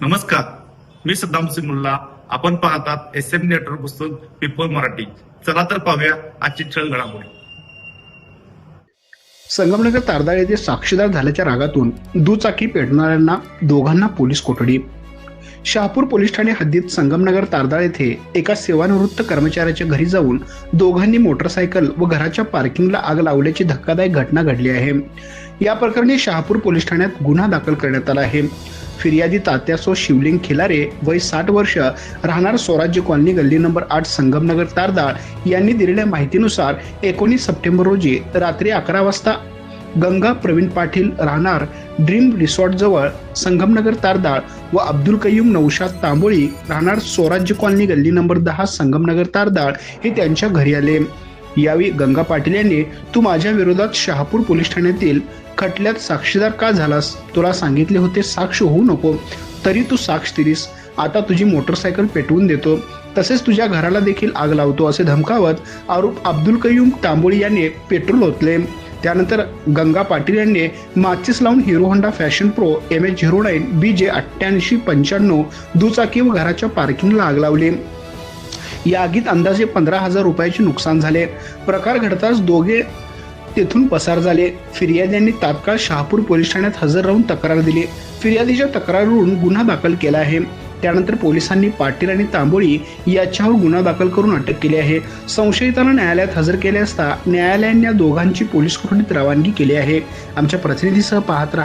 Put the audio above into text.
नमस्कार, मी सद्दाम सिंग मुल्ला. आपण पाहतात SM नेटवर्क पुस्तक पीपल मराठी. चला तर पाहूया आजची ठळक घडामोडी. संगमनगर तारदाळ येथे साक्षीदार झाल्याच्या रागातून दुचाकी पेटवणाऱ्यांना दोघांना पोलीस कोठडी. शहापूर पोलीस ठाणे हद्दीत संगमनगर तारदाळ येथे एका सेवानिवृत्त कर्मचाऱ्याच्या घरी जाऊन दोघांनी मोटरसायकल व घराच्या पार्किंगला आग लावल्याची धक्कादायक घटना घडली आहे. या प्रकरणी शहापूर पोलीस ठाण्यात गुन्हा दाखल करण्यात आला आहे. फिर्यादी तात्यासो शिवलिंग खिलारे वय 60 वर्ष, राहणार स्वराज्य कॉलनी, गल्ली नंबर 8, संगमनगर तारदाळ यांनी दिलेल्या माहितीनुसार 19 सप्टेंबर रोजी रात्री 11 वाजता गंगा प्रवीण पाटील, राहणार ड्रीम रिसॉर्ट जवळ संगमनगर तारदाळ व अब्दुल कय्यूम नौशाद तांबोळी, राहणार स्वराज्य कॉलनी, गल्ली नंबर 10, संगमनगर तारदाळ हे त्यांच्या घरी आले. यावेळी गंगा पाटील यांनी, तू माझ्या विरोधात शहापूर पोलीस ठाण्यातील खटल्यात साक्षीदार का झालास? तुला सांगितले होते साक्ष होऊ नको, तरी तू साक्ष दिलीस. आता तुझी मोटरसायकल पेटवून देतो, तसेच तुझ्या घराला देखील आग लावतो असे धमकावत आरोप अब्दुल कय्यूम तांबोळी यांनी पेट्रोल ओतले. त्यानंतर गंगा पाटील यांनी माचीस लावून hero Honda fashion pro MH09 BJ 8895 दुचाकी व घराच्या पार्किंगला आग लावली. या आगीत अंदाजे 15,000 रुपयाचे नुकसान झाले. प्रकार घडताच दोघे तेथून पसार झाले. फिर्याद्यांनी तात्काळ शहापूर पोलीस ठाण्यात हजर राहून तक्रार दिली. फिर्यादीच्या तक्रारीवरून गुन्हा दाखल केला आहे. त्यानंतर पोलिसांनी पाटील आणि तांबोळी याच्यावर गुन्हा दाखल करून अटक केली आहे. संशयितांना न्यायालयात हजर केले असता न्यायालयाने या दोघांची पोलीस कोठडीत रवानगी केली आहे. आमच्या प्रतिनिधीसह पाहत राहा.